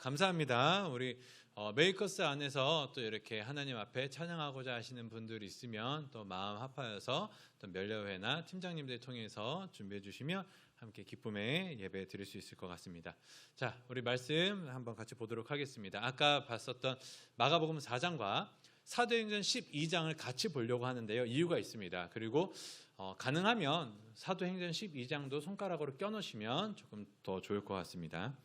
감사합니다. 우리 메이커스 안에서 또 이렇게 하나님 앞에 찬양하고자 하시는 분들이 있으면 또 마음 합하여서 또 면례회나 팀장님들 통해서 준비해 주시면 함께 기쁨의 예배 드릴 수 있을 것 같습니다. 자, 우리 말씀 한번 같이 보도록 하겠습니다. 아까 봤었던 마가복음 4장과 사도행전 12장을 같이 보려고 하는데요. 이유가 있습니다. 그리고 가능하면 사도행전 12장도 손가락으로 껴놓으시면 조금 더 좋을 것 같습니다.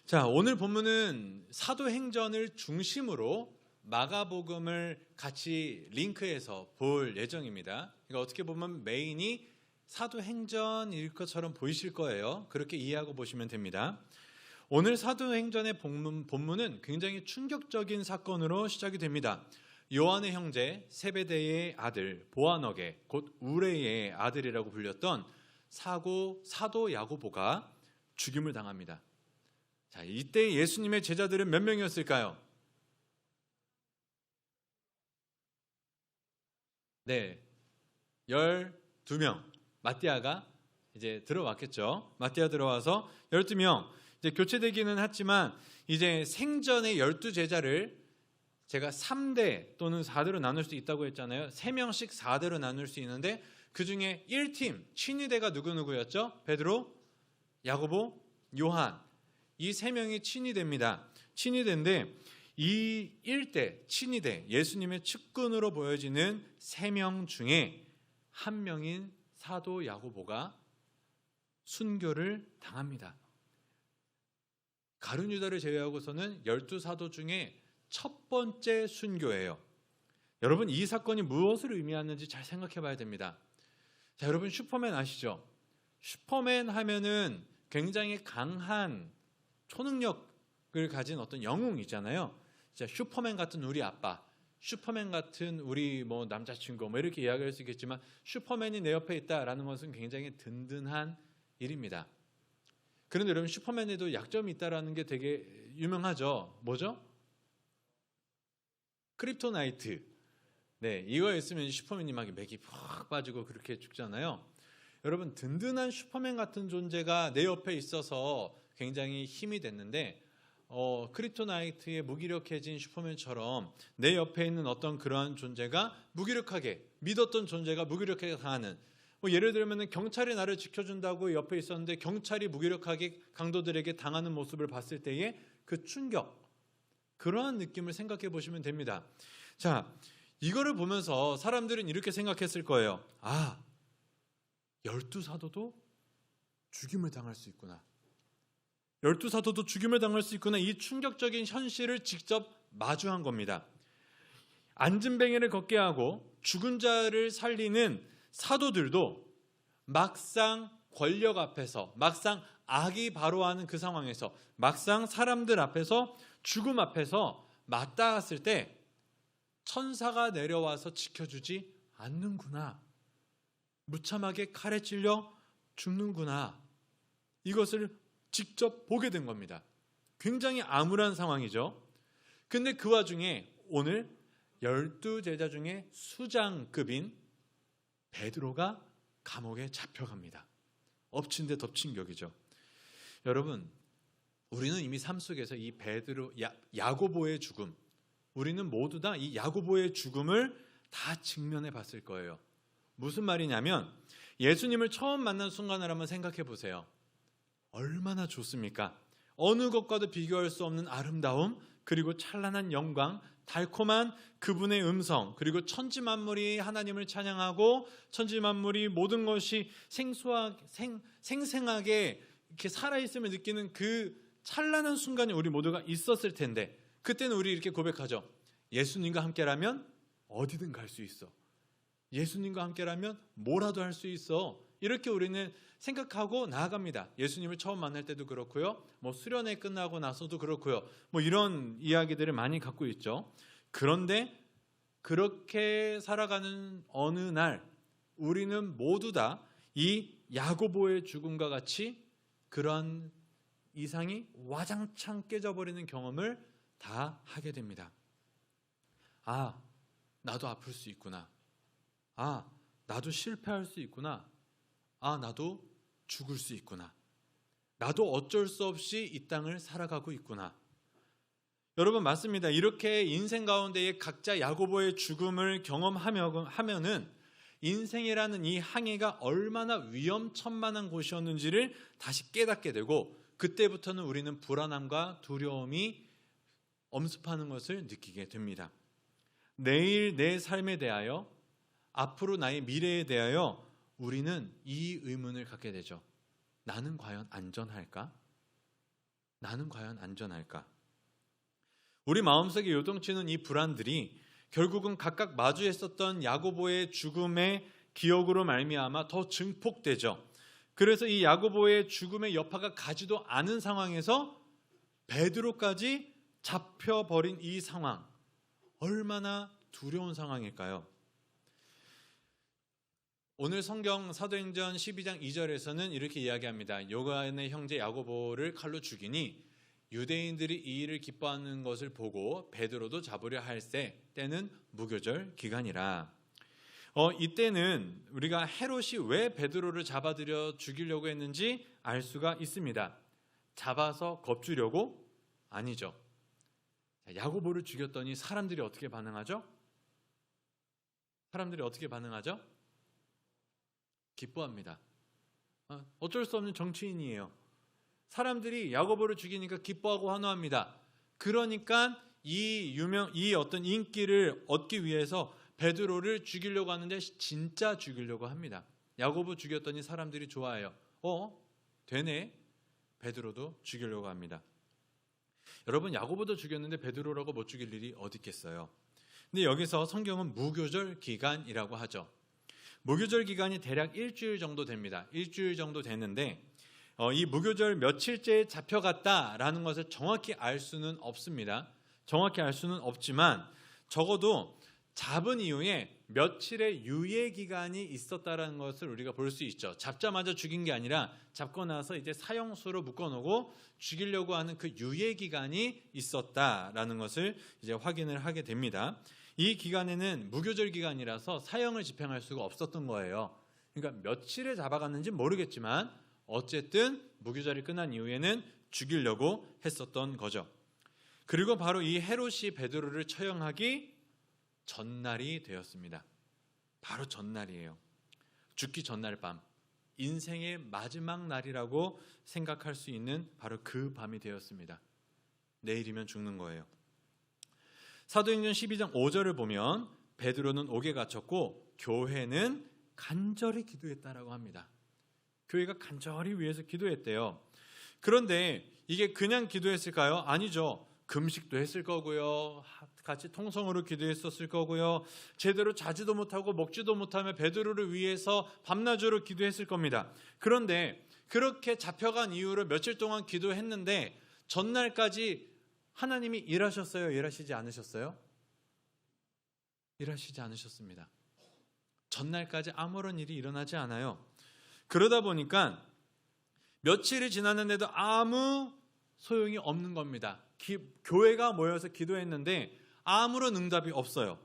자, 오늘 본문은 사도행전을 중심으로 마가복음을 같이 링크해서 볼 예정입니다. 그러니까 어떻게 보면 메인이 사도행전일 것처럼 보이실 거예요. 그렇게 이해하고 보시면 됩니다. 오늘 사도행전의 본문은 굉장히 충격적인 사건으로 시작이 됩니다. 요한의 형제 세베대의 아들 보아너게 곧 우레의 아들이라고 불렸던 사도 야고보가 죽임을 당합니다. 자, 이때 예수님의 제자들은 몇 명이었을까요? 네, 12명. 마띠아가 이제 들어왔겠죠. 마띠아 들어와서 12명. 이제 교체되기는 했지만 이제 생전의 12제자를 제가 3대 또는 4대로 나눌 수 있다고 했잖아요. 3명씩 4대로 나눌 수 있는데 그 중에 1팀 친위대가 누구였죠? 베드로, 야고보, 요한. 이 3명이 친위대입니다. 친위대인데 이 1대 친위대 예수님의 측근으로 보여지는 3명 중에 한 명인 사도 야고보가 순교를 당합니다. 가룟 유다를 제외하고서는 12사도 중에 첫 번째 순교예요. 여러분, 이 사건이 무엇을 의미하는지 잘 생각해 봐야 됩니다. 자, 여러분 슈퍼맨 아시죠? 슈퍼맨 하면은 굉장히 강한 초능력을 가진 어떤 영웅이잖아요. 진짜 슈퍼맨 같은 우리 아빠, 슈퍼맨 같은 우리 남자친구 이렇게 이야기할 수 있겠지만 슈퍼맨이 내 옆에 있다라는 것은 굉장히 든든한 일입니다. 그런데 여러분 슈퍼맨에도 약점이 있다라는 게 되게 유명하죠. 뭐죠? 크립토나이트. 네, 이거 있으면 슈퍼맨이 막 맥이 푹 빠지고 그렇게 죽잖아요. 여러분 든든한 슈퍼맨 같은 존재가 내 옆에 있어서 굉장히 힘이 됐는데 크립토나이트에 무기력해진 슈퍼맨처럼 내 옆에 있는 어떤 그러한 존재가 무기력하게 믿었던 존재가 무기력하게 당하는 예를 들면 경찰이 나를 지켜준다고 옆에 있었는데 경찰이 무기력하게 강도들에게 당하는 모습을 봤을 때의 그 충격, 그러한 느낌을 생각해 보시면 됩니다. 자, 이거를 보면서 사람들은 이렇게 생각했을 거예요. 12사도도 죽임을 당할 수 있구나. 12사도도 죽임을 당할 수 있구나. 이 충격적인 현실을 직접 마주한 겁니다. 안진뱅이를 걷게 하고 죽은 자를 살리는 사도들도 막상 권력 앞에서, 막상 악이 바로하는 그 상황에서, 막상 사람들 앞에서, 죽음 앞에서 맞닿았을 때 천사가 내려와서 지켜주지 않는구나. 무참하게 칼에 찔려 죽는구나. 이것을 직접 보게 된 겁니다. 굉장히 암울한 상황이죠. 근데 그 와중에 오늘 12제자 중에 수장급인 베드로가 감옥에 잡혀갑니다. 엎친 데 덮친 격이죠. 여러분, 우리는 이미 삶 속에서 이 베드로, 야고보의 죽음, 우리는 모두 다 이 야고보의 죽음을 다 직면해 봤을 거예요. 무슨 말이냐면 예수님을 처음 만난 순간을 한번 생각해 보세요. 얼마나 좋습니까? 어느 것과도 비교할 수 없는 아름다움, 그리고 찬란한 영광, 달콤한 그분의 음성, 그리고 천지만물이 하나님을 찬양하고 천지만물이 모든 것이 생생하게 이렇게 살아있음을 느끼는 그 찬란한 순간이 우리 모두가 있었을 텐데, 그때는 우리 이렇게 고백하죠. 예수님과 함께라면 어디든 갈 수 있어. 예수님과 함께라면 뭐라도 할 수 있어. 이렇게 우리는 생각하고 나아갑니다. 예수님을 처음 만날 때도 그렇고요. 수련회 끝나고 나서도 그렇고요. 이런 이야기들을 많이 갖고 있죠. 그런데 그렇게 살아가는 어느 날 우리는 모두 다 이 야고보의 죽음과 같이 그런 이상이 와장창 깨져버리는 경험을 다 하게 됩니다. 나도 아플 수 있구나. 나도 실패할 수 있구나. 나도 죽을 수 있구나. 나도 어쩔 수 없이 이 땅을 살아가고 있구나. 여러분 맞습니다. 이렇게 인생 가운데에 각자 야고보의 죽음을 경험하면은 인생이라는 이 항해가 얼마나 위험천만한 곳이었는지를 다시 깨닫게 되고 그때부터는 우리는 불안함과 두려움이 엄습하는 것을 느끼게 됩니다. 내일 내 삶에 대하여 앞으로 나의 미래에 대하여 우리는 이 의문을 갖게 되죠. 나는 과연 안전할까? 나는 과연 안전할까? 우리 마음속에 요동치는 이 불안들이 결국은 각각 마주했었던 야고보의 죽음의 기억으로 말미암아 더 증폭되죠. 그래서 이 야고보의 죽음의 여파가 가지도 않은 상황에서 베드로까지 잡혀버린 이 상황, 얼마나 두려운 상황일까요? 오늘 성경 사도행전 12장 2절에서는 이렇게 이야기합니다. 요한의 형제 야고보를 칼로 죽이니 유대인들이 이 일을 기뻐하는 것을 보고 베드로도 잡으려 할세 때는 무교절 기간이라. 이때는 우리가 헤롯이 왜 베드로를 잡아들여 죽이려고 했는지 알 수가 있습니다. 잡아서 겁주려고? 아니죠. 야고보를 죽였더니 사람들이 어떻게 반응하죠? 사람들이 어떻게 반응하죠? 기뻐합니다. 어쩔 수 없는 정치인이에요. 사람들이 야고보를 죽이니까 기뻐하고 환호합니다. 그러니까 이 어떤 인기를 얻기 위해서 베드로를 죽이려고 하는데 진짜 죽이려고 합니다. 야고보 죽였더니 사람들이 좋아해요. 되네. 베드로도 죽이려고 합니다. 여러분 야고보도 죽였는데 베드로라고 못 죽일 일이 어디 있겠어요. 근데 여기서 성경은 무교절 기간이라고 하죠. 무교절 기간이 대략 일주일 정도 됩니다. 일주일 정도 되는데 이 무교절 며칠째에 잡혀갔다라는 것을 정확히 알 수는 없습니다. 정확히 알 수는 없지만 적어도 잡은 이후에 며칠의 유예 기간이 있었다라는 것을 우리가 볼 수 있죠. 잡자마자 죽인 게 아니라 잡고 나서 이제 사형수로 묶어놓고 죽이려고 하는 그 유예 기간이 있었다라는 것을 이제 확인을 하게 됩니다. 이 기간에는 무교절 기간이라서 사형을 집행할 수가 없었던 거예요. 그러니까 며칠에 잡아갔는지 모르겠지만 어쨌든 무교절이 끝난 이후에는 죽이려고 했었던 거죠. 그리고 바로 이 헤롯이 베드로를 처형하기 전날이 되었습니다. 바로 전날이에요. 죽기 전날 밤, 인생의 마지막 날이라고 생각할 수 있는 바로 그 밤이 되었습니다. 내일이면 죽는 거예요. 사도행전 12장 5절을 보면 베드로는 옥에 갇혔고 교회는 간절히 기도했다라고 합니다. 교회가 간절히 위해서 기도했대요. 그런데 이게 그냥 기도했을까요? 아니죠. 금식도 했을 거고요. 같이 통성으로 기도했었을 거고요. 제대로 자지도 못하고 먹지도 못하며 베드로를 위해서 밤낮으로 기도했을 겁니다. 그런데 그렇게 잡혀간 이후로 며칠 동안 기도했는데 전날까지 하나님이 일하셨어요? 일하시지 않으셨어요? 일하시지 않으셨습니다. 전날까지 아무런 일이 일어나지 않아요. 그러다 보니까 며칠이 지났는데도 아무 소용이 없는 겁니다. 교회가 모여서 기도했는데 아무런 응답이 없어요.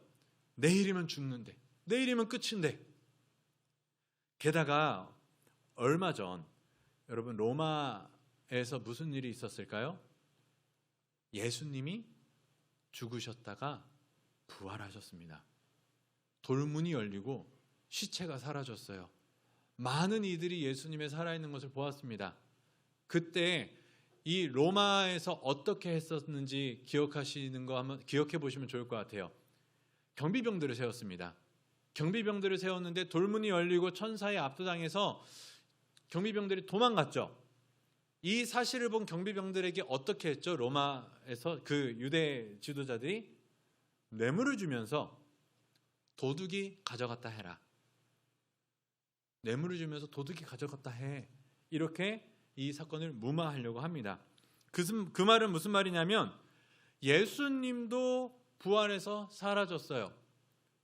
내일이면 죽는데, 내일이면 끝인데. 게다가 얼마 전 여러분 로마에서 무슨 일이 있었을까요? 예수님이 죽으셨다가 부활하셨습니다. 돌문이 열리고 시체가 사라졌어요. 많은 이들이 예수님의 살아있는 것을 보았습니다. 그때 이 로마에서 어떻게 했었는지 기억하시는 거 한번 기억해 보시면 좋을 것 같아요. 경비병들을 세웠습니다. 경비병들을 세웠는데 돌문이 열리고 천사에 압도당해서 경비병들이 도망갔죠. 이 사실을 본 경비병들에게 어떻게 했죠? 로마에서 그 유대 지도자들이 뇌물을 주면서 도둑이 가져갔다 해라. 뇌물을 주면서 도둑이 가져갔다 해. 이렇게 이 사건을 무마하려고 합니다. 그 말은 무슨 말이냐면 예수님도 부활해서 사라졌어요.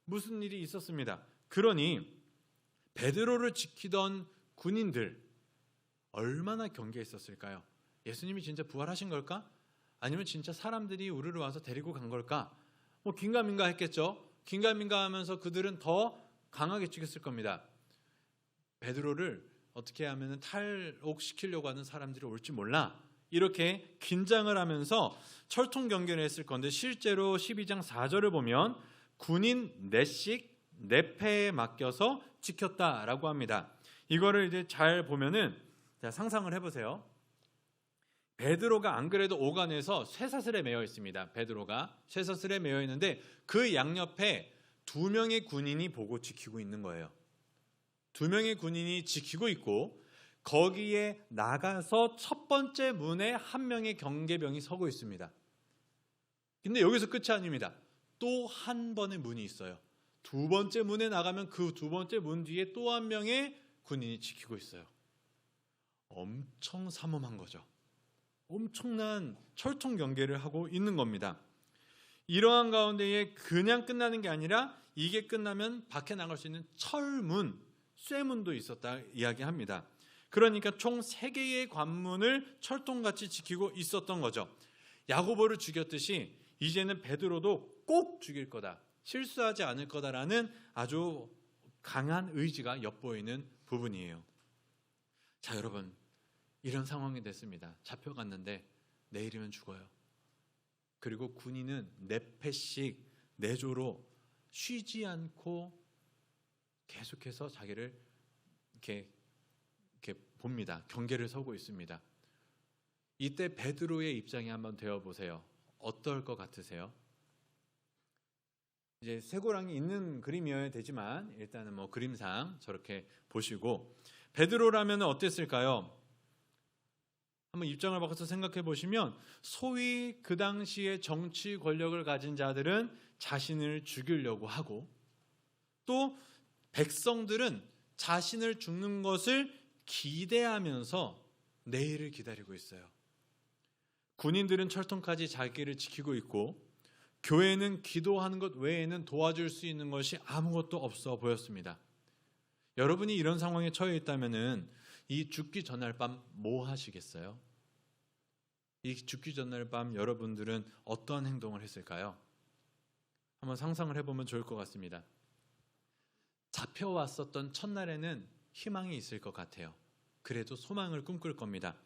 무슨 일이 있었습니다. 그러니 베드로를 지키던 군인들 얼마나 경계했었을까요? 예수님이 진짜 부활하신 걸까? 아니면 진짜 사람들이 우르르 와서 데리고 간 걸까? 긴가민가 했겠죠. 긴가민가 하면서 그들은 더 강하게 죽였을 겁니다. 베드로를 어떻게 하면 탈옥시키려고 하는 사람들이 올지 몰라. 이렇게 긴장을 하면서 철통 경계를 했을 건데 실제로 12장 4절을 보면 군인 넷씩 네 패에 맡겨서 지켰다라고 합니다. 이거를 이제 잘 보면은 상상을 해보세요. 베드로가 안 그래도 오간에서 쇠사슬에 매여 있습니다. 베드로가 쇠사슬에 매여 있는데 그 양옆에 2명의 군인이 보고 지키고 있는 거예요. 2명의 군인이 지키고 있고 거기에 나가서 첫 번째 문에 1명의 경계병이 서고 있습니다. 근데 여기서 끝이 아닙니다. 또 한 번의 문이 있어요. 2번째 문에 나가면 그 2번째 문 뒤에 또 1명의 군인이 지키고 있어요. 엄청 삼엄한 거죠. 엄청난 철통 경계를 하고 있는 겁니다. 이러한 가운데에 그냥 끝나는 게 아니라 이게 끝나면 밖에 나갈 수 있는 철문, 쇠문도 있었다 이야기합니다. 그러니까 총 3개의 관문을 철통같이 지키고 있었던 거죠. 야고보를 죽였듯이 이제는 베드로도 꼭 죽일 거다, 실수하지 않을 거다라는 아주 강한 의지가 엿보이는 부분이에요. 자, 여러분, 이런 상황이 됐습니다. 잡혀갔는데 내일이면 죽어요. 그리고 군인은 4패씩 4조로 쉬지 않고 계속해서 자기를 이렇게 봅니다. 경계를 서고 있습니다. 이때 베드로의 입장에 한번 되어보세요. 어떨 것 같으세요? 이제 쇠고랑이 있는 그림이어야 되지만 일단은 뭐 그림상 저렇게 보시고 베드로라면 어땠을까요? 한번 입장을 바꿔서 생각해 보시면 소위 그 당시에 정치 권력을 가진 자들은 자신을 죽이려고 하고 또 백성들은 자신을 죽는 것을 기대하면서 내일을 기다리고 있어요. 군인들은 철통까지 자기를 지키고 있고 교회는 기도하는 것 외에는 도와줄 수 있는 것이 아무것도 없어 보였습니다. 여러분이 이런 상황에 처해 있다면은 이 죽기 전날 밤 뭐 하시겠어요? 이 죽기 전날 밤 여러분들은 어떠한 행동을 했을까요? 한번 상상을 해보면 좋을 것 같습니다. 잡혀왔었던 첫날에는 희망이 있을 것 같아요. 그래도 소망을 꿈꿀 겁니다.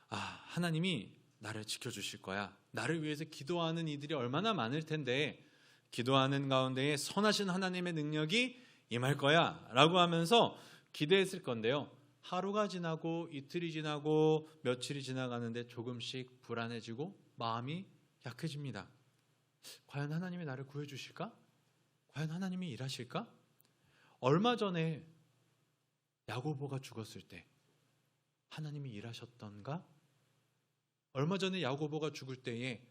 하나님이 나를 지켜주실 거야. 나를 위해서 기도하는 이들이 얼마나 많을 텐데 기도하는 가운데에 선하신 하나님의 능력이 임할 거야 라고 하면서 기대했을 건데요. 하루가 지나고 이틀이 지나고 며칠이 지나가는데 조금씩 불안해지고 마음이 약해집니다. 과연 하나님이 나를 구해주실까? 과연 하나님이 일하실까? 얼마 전에 야고보가 죽었을 때 하나님이 일하셨던가? 얼마 전에 야고보가 죽을 때에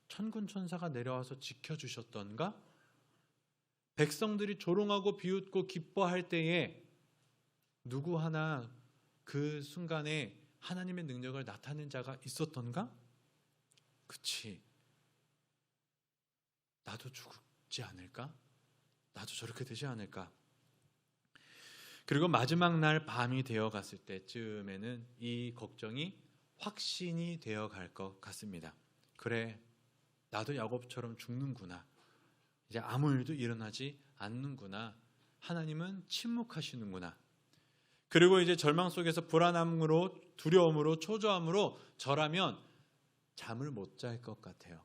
천군 천사가 내려와서 지켜주셨던가? 백성들이 조롱하고 비웃고 기뻐할 때에 누구 하나 그 순간에 하나님의 능력을 나타낸 자가 있었던가? 그치, 나도 죽지 않을까? 나도 저렇게 되지 않을까? 그리고 마지막 날 밤이 되어갔을 때쯤에는 이 걱정이 확신이 되어갈 것 같습니다. 그래, 나도 야곱처럼 죽는구나. 이제 아무 일도 일어나지 않는구나. 하나님은 침묵하시는구나. 그리고 이제 절망 속에서 불안함으로, 두려움으로, 초조함으로 저라면 잠을 못 잘 것 같아요.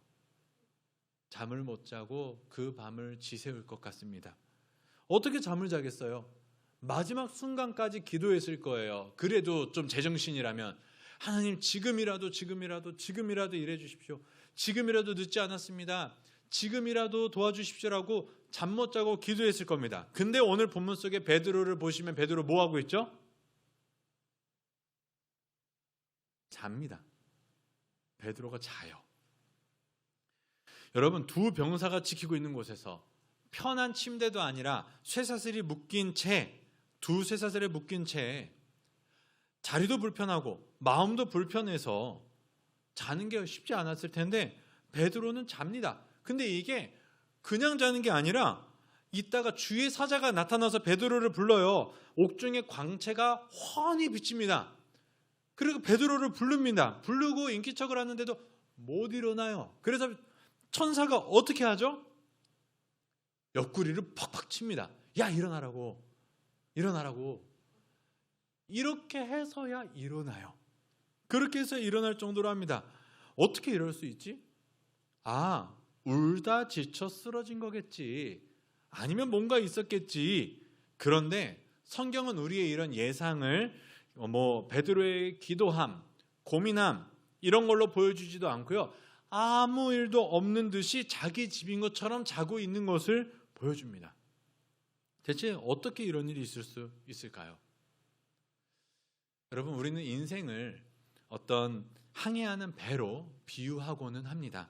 잠을 못 자고 그 밤을 지새울 것 같습니다. 어떻게 잠을 자겠어요? 마지막 순간까지 기도했을 거예요. 그래도 좀 제정신이라면 하나님 지금이라도 일해 주십시오. 지금이라도 늦지 않았습니다. 지금이라도 도와주십시오라고 잠 못 자고 기도했을 겁니다. 근데 오늘 본문 속에 베드로를 보시면 베드로 뭐 하고 있죠? 잡니다. 베드로가 자요. 여러분, 두 병사가 지키고 있는 곳에서 편한 침대도 아니라 쇠사슬이 묶인 채, 두 쇠사슬에 묶인 채 자리도 불편하고 마음도 불편해서 자는 게 쉽지 않았을 텐데 베드로는 잡니다. 근데 이게 그냥 자는 게 아니라 이따가 주의 사자가 나타나서 베드로를 불러요. 옥중의 광채가 훤히 비칩니다. 그리고 베드로를 부릅니다. 부르고 인기척을 하는데도 못 일어나요. 그래서 천사가 어떻게 하죠? 옆구리를 팍팍 칩니다. 야, 일어나라고. 이렇게 해서야 일어나요. 그렇게 해서 일어날 정도로 합니다. 어떻게 이럴 수 있지? 울다 지쳐 쓰러진 거겠지. 아니면 뭔가 있었겠지. 그런데 성경은 우리의 이런 예상을 베드로의 기도함, 고민함 이런 걸로 보여주지도 않고요. 아무 일도 없는 듯이 자기 집인 것처럼 자고 있는 것을 보여줍니다. 대체 어떻게 이런 일이 있을 수 있을까요? 여러분, 우리는 인생을 어떤 항해하는 배로 비유하고는 합니다.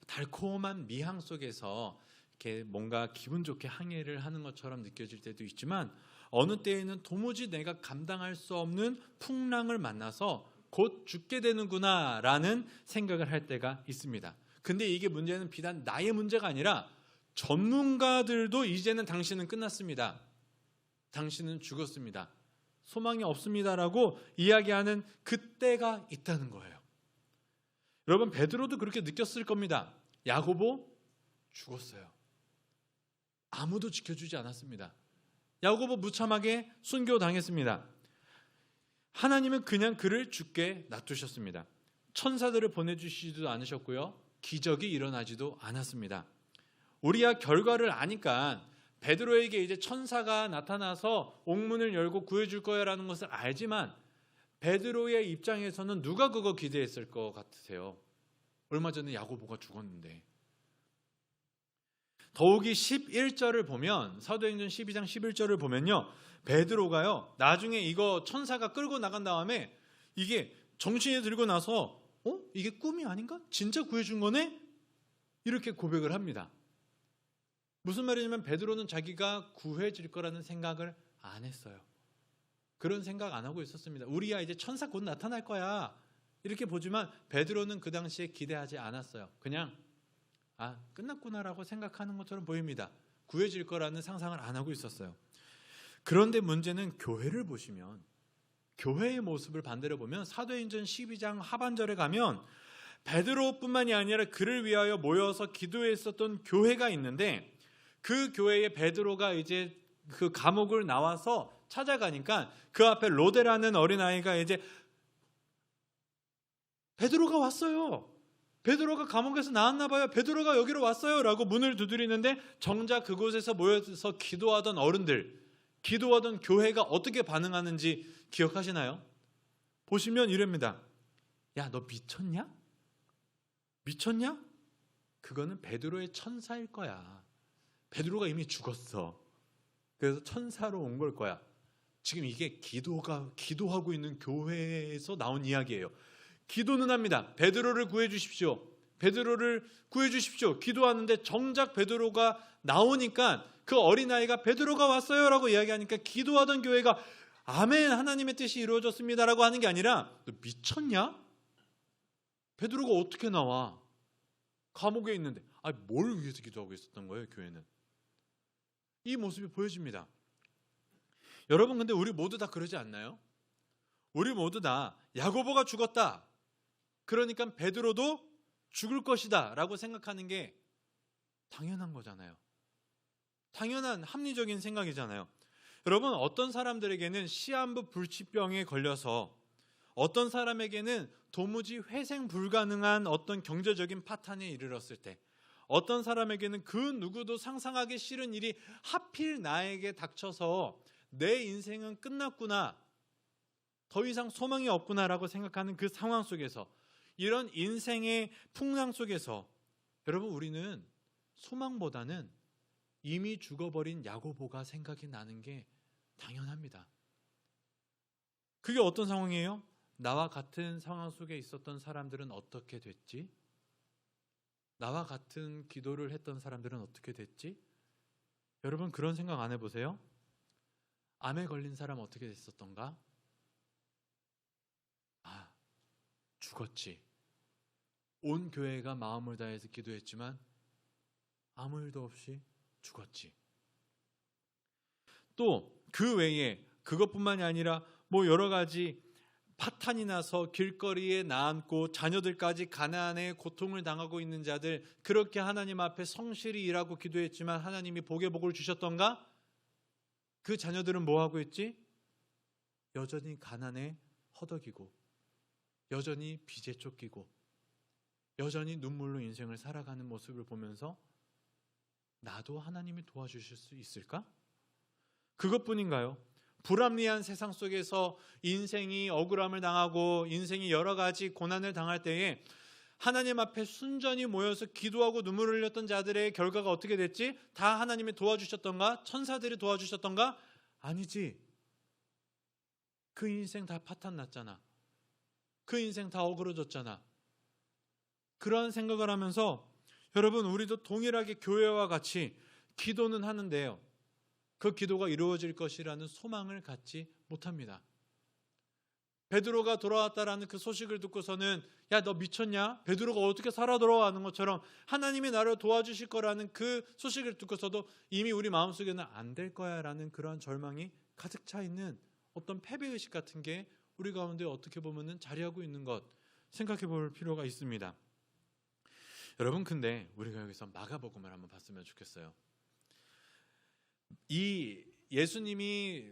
달콤한 미항 속에서 이렇게 뭔가 기분 좋게 항해를 하는 것처럼 느껴질 때도 있지만 어느 때에는 도무지 내가 감당할 수 없는 풍랑을 만나서 곧 죽게 되는구나 라는 생각을 할 때가 있습니다. 근데 이게 문제는 비단 나의 문제가 아니라 전문가들도 이제는 당신은 끝났습니다. 당신은 죽었습니다. 소망이 없습니다라고 이야기하는 그때가 있다는 거예요. 여러분, 베드로도 그렇게 느꼈을 겁니다. 야고보 죽었어요. 아무도 지켜주지 않았습니다. 야고보 무참하게 순교당했습니다. 하나님은 그냥 그를 죽게 놔두셨습니다. 천사들을 보내주시지도 않으셨고요. 기적이 일어나지도 않았습니다. 우리야 결과를 아니까 베드로에게 이제 천사가 나타나서 옥문을 열고 구해줄 거야라는 것을 알지만 베드로의 입장에서는 누가 그거 기대했을 것 같으세요? 얼마 전에 야고보가 죽었는데. 더욱이 11절을 보면, 사도행전 12장 11절을 보면요, 베드로가요 나중에 이거 천사가 끌고 나간 다음에 이게 정신이 들고 나서 이게 꿈이 아닌가? 진짜 구해준 거네? 이렇게 고백을 합니다. 무슨 말이냐면 베드로는 자기가 구해질 거라는 생각을 안 했어요. 그런 생각 안 하고 있었습니다. 우리야 이제 천사 곧 나타날 거야 이렇게 보지만 베드로는 그 당시에 기대하지 않았어요. 그냥 끝났구나라고 생각하는 것처럼 보입니다. 구해질 거라는 상상을 안 하고 있었어요. 그런데 문제는 교회를 보시면, 교회의 모습을 반대로 보면 사도행전 12장 하반절에 가면 베드로뿐만이 아니라 그를 위하여 모여서 기도했었던 교회가 있는데, 그 교회에 베드로가 이제 그 감옥을 나와서 찾아가니까 그 앞에 로데라는 어린아이가 이제 베드로가 왔어요. 베드로가 감옥에서 나왔나 봐요. 베드로가 여기로 왔어요. 라고 문을 두드리는데 정작 그곳에서 모여서 기도하던 어른들, 기도하던 교회가 어떻게 반응하는지 기억하시나요? 보시면 이럽니다. 야, 너 미쳤냐? 미쳤냐? 그거는 베드로의 천사일 거야. 베드로가 이미 죽었어. 그래서 천사로 온 걸 거야. 지금 이게 기도하고 있는 교회에서 나온 이야기예요. 기도는 합니다. 베드로를 구해 주십시오. 베드로를 구해 주십시오. 기도하는데 정작 베드로가 나오니까 그 어린아이가 베드로가 왔어요 라고 이야기하니까 기도하던 교회가 아멘, 하나님의 뜻이 이루어졌습니다 라고 하는 게 아니라 너 미쳤냐? 베드로가 어떻게 나와? 감옥에 있는데. 뭘 위해서 기도하고 있었던 거예요, 교회는? 이 모습이 보여집니다. 여러분, 근데 우리 모두 다 그러지 않나요? 우리 모두 다 야고보가 죽었다, 그러니까 베드로도 죽을 것이다 라고 생각하는 게 당연한 거잖아요. 당연한 합리적인 생각이잖아요. 여러분, 어떤 사람들에게는 시한부 불치병에 걸려서, 어떤 사람에게는 도무지 회생 불가능한 어떤 경제적인 파탄에 이르렀을 때, 어떤 사람에게는 그 누구도 상상하기 싫은 일이 하필 나에게 닥쳐서 내 인생은 끝났구나, 더 이상 소망이 없구나라고 생각하는 그 상황 속에서, 이런 인생의 풍랑 속에서 여러분, 우리는 소망보다는 이미 죽어버린 야고보가 생각이 나는 게 당연합니다. 그게 어떤 상황이에요? 나와 같은 상황 속에 있었던 사람들은 어떻게 됐지? 나와 같은 기도를 했던 사람들은 어떻게 됐지? 여러분, 그런 생각 안 해보세요? 암에 걸린 사람 어떻게 됐었던가? 죽었지. 온 교회가 마음을 다해서 기도했지만 아무 일도 없이 죽었지. 또 그 외에 그것뿐만이 아니라 여러 가지 파탄이 나서 길거리에 나앉고 자녀들까지 가난의 고통을 당하고 있는 자들, 그렇게 하나님 앞에 성실히 일하고 기도했지만 하나님이 복의 복을 주셨던가? 그 자녀들은 뭐 하고 있지? 여전히 가난에 허덕이고 여전히 빚에 쫓기고 여전히 눈물로 인생을 살아가는 모습을 보면서 나도 하나님이 도와주실 수 있을까? 그것뿐인가요? 불합리한 세상 속에서 인생이 억울함을 당하고 인생이 여러 가지 고난을 당할 때에 하나님 앞에 순전히 모여서 기도하고 눈물을 흘렸던 자들의 결과가 어떻게 됐지? 다 하나님이 도와주셨던가? 천사들이 도와주셨던가? 아니지. 그 인생 다 파탄 났잖아. 그 인생 다 어그러졌잖아. 그런 생각을 하면서 여러분, 우리도 동일하게 교회와 같이 기도는 하는데요, 그 기도가 이루어질 것이라는 소망을 갖지 못합니다. 베드로가 돌아왔다라는 그 소식을 듣고서는 야, 너 미쳤냐? 베드로가 어떻게 살아 돌아가는 것처럼 하나님이 나를 도와주실 거라는 그 소식을 듣고서도 이미 우리 마음속에는 안 될 거야 라는 그러한 절망이 가득 차 있는 어떤 패배의식 같은 게 우리 가운데 어떻게 보면은 자리하고 있는 것, 생각해 볼 필요가 있습니다. 여러분, 근데 우리가 여기서 마가복음을 한번 봤으면 좋겠어요. 이 예수님이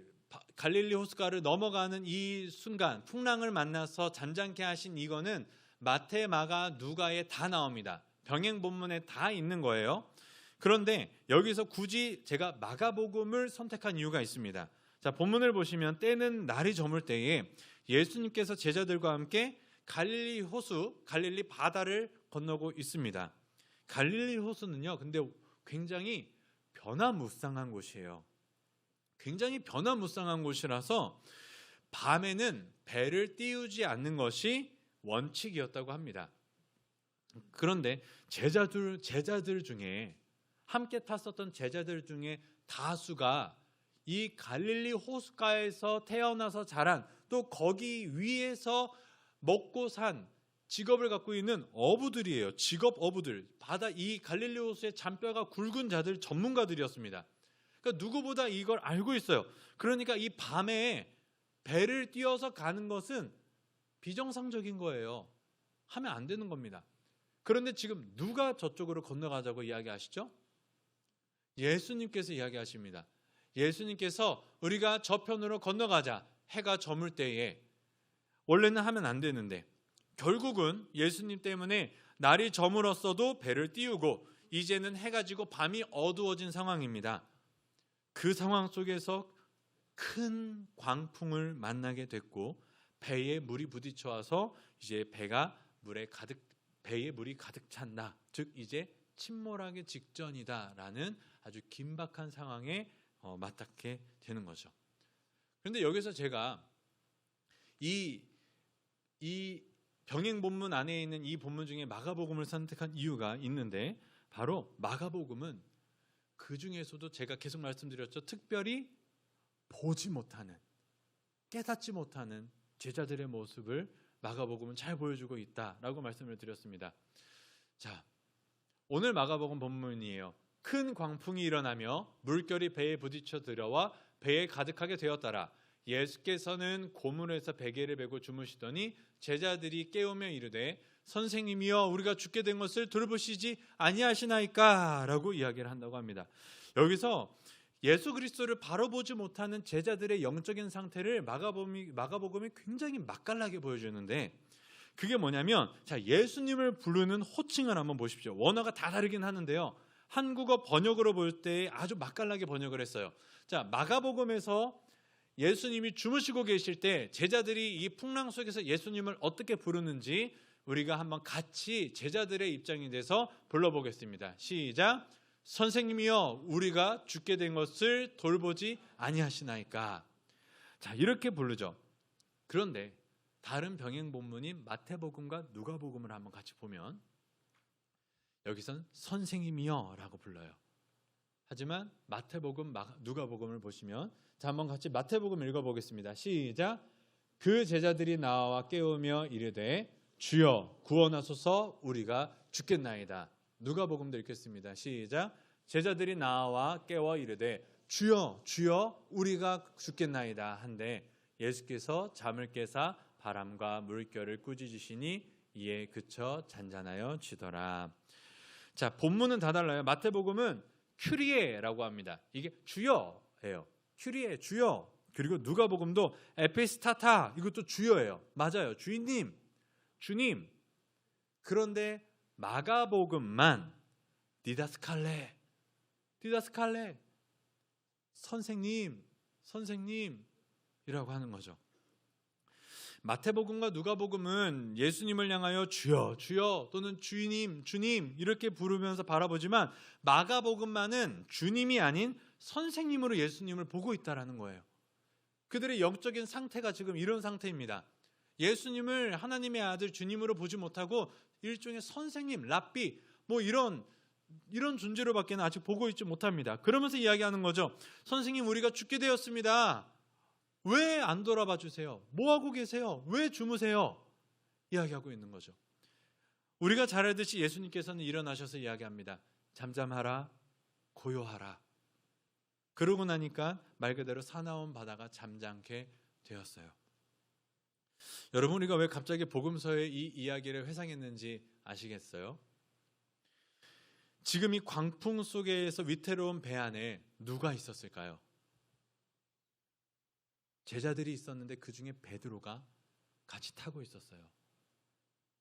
갈릴리 호숫가를 넘어가는 이 순간 풍랑을 만나서 잔잔케 하신 이거는 마태, 마가, 누가에 다 나옵니다. 병행 본문에 다 있는 거예요. 그런데 여기서 굳이 제가 마가복음을 선택한 이유가 있습니다. 자, 본문을 보시면 때는 날이 저물 때에 예수님께서 제자들과 함께 갈릴리 호수, 갈릴리 바다를 건너고 있습니다. 갈릴리 호수는요, 근데 굉장히 변화무쌍한 곳이에요. 굉장히 변화무쌍한 곳이라서 밤에는 배를 띄우지 않는 것이 원칙이었다고 합니다. 그런데 제자들 중에 함께 탔었던 제자들 중에 다수가 이 갈릴리 호숫가에서 태어나서 자란, 또 거기 위에서 먹고 산 직업을 갖고 있는 어부들이에요. 직업 어부들. 바다 이 갈릴리 호수의 잔뼈가 굵은 자들, 전문가들이었습니다. 그러니까 누구보다 이걸 알고 있어요. 그러니까 이 밤에 배를 띄워서 가는 것은 비정상적인 거예요. 하면 안 되는 겁니다. 그런데 지금 누가 저쪽으로 건너가자고 이야기하시죠? 예수님께서 이야기하십니다. 예수님께서 우리가 저편으로 건너가자, 해가 저물 때에. 원래는 하면 안 되는데 결국은 예수님 때문에 날이 저물었어도 배를 띄우고 이제는 해가 지고 밤이 어두워진 상황입니다. 그 상황 속에서 큰 광풍을 만나게 됐고 배에 물이 부딪혀 와서 이제 배에 물이 가득 찼다. 즉 이제 침몰하기 직전이다라는 아주 긴박한 상황에 맞닿게 되는 거죠. 그런데 여기서 제가 이 병행 본문 안에 있는 이 본문 중에 마가복음을 선택한 이유가 있는데, 바로 마가복음은 그 중에서도 제가 계속 말씀드렸죠. 특별히 보지 못하는, 깨닫지 못하는 제자들의 모습을 마가복음은 잘 보여주고 있다라고 말씀을 드렸습니다. 자, 오늘 마가복음 본문이에요. 큰 광풍이 일어나며 물결이 배에 부딪혀 들어와 배에 가득하게 되었더라. 예수께서는 고문에서 베개를 베고 주무시더니 제자들이 깨우며 이르되 선생님이여, 우리가 죽게 된 것을 돌보시지 아니하시나이까? 라고 이야기를 한다고 합니다. 여기서 예수 그리스도를 바로 보지 못하는 제자들의 영적인 상태를 마가복음이 굉장히 맛깔나게 보여주는데, 그게 뭐냐면, 자, 예수님을 부르는 호칭을 한번 보십시오. 원어가 다 다르긴 하는데요, 한국어 번역으로 볼 때 아주 맛깔나게 번역을 했어요. 자, 마가복음에서 예수님이 주무시고 계실 때 제자들이 이 풍랑 속에서 예수님을 어떻게 부르는지 우리가 한번 같이 제자들의 입장이 돼서 불러보겠습니다. 시작. 선생님이여, 우리가 죽게 된 것을 돌보지 아니하시나이까? 자, 이렇게 부르죠. 그런데 다른 병행 본문인 마태복음과 누가복음을 한번 같이 보면 여기선 선생님이여 라고 불러요. 하지만 마태복음, 누가복음을 보시면, 자, 한번 같이 마태복음 읽어보겠습니다. 시작. 그 제자들이 나와 깨우며 이르되 주여 구원하소서, 우리가 죽겠나이다. 누가복음도 읽겠습니다. 시작. 제자들이 나와 깨워 이르되 주여 주여 우리가 죽겠나이다 한데 예수께서 잠을 깨사 바람과 물결을 꾸짖으시니 이에 그쳐 잔잔하여 지더라. 자, 본문은 다 달라요. 마태복음은 큐리에라고 합니다. 이게 주여예요. 큐리에, 주여. 그리고 누가복음도 에피스타타, 이것도 주여예요. 맞아요. 주인님, 주님. 그런데 마가복음만 디다스칼레, 디다스칼레, 선생님, 선생님이라고 하는 거죠. 마태복음과 누가복음은 예수님을 향하여 주여, 주여 또는 주님, 주님 이렇게 부르면서 바라보지만 마가복음만은 주님이 아닌 선생님으로 예수님을 보고 있다라는 거예요. 그들의 영적인 상태가 지금 이런 상태입니다. 예수님을 하나님의 아들 주님으로 보지 못하고 일종의 선생님, 랍비 뭐 이런 존재로밖에 아직 보고 있지 못합니다. 그러면서 이야기하는 거죠. 선생님, 우리가 죽게 되었습니다. 왜 안 돌아봐 주세요? 뭐 하고 계세요? 왜 주무세요? 이야기하고 있는 거죠. 우리가 잘 알듯이 예수님께서는 일어나셔서 이야기합니다. 잠잠하라, 고요하라. 그러고 나니까 말 그대로 사나운 바다가 잠잠게 되었어요. 여러분, 우리가 왜 갑자기 복음서의 이 이야기를 회상했는지 아시겠어요? 지금 이 광풍 속에서 위태로운 배 안에 누가 있었을까요? 제자들이 있었는데 그 중에 베드로가 같이 타고 있었어요.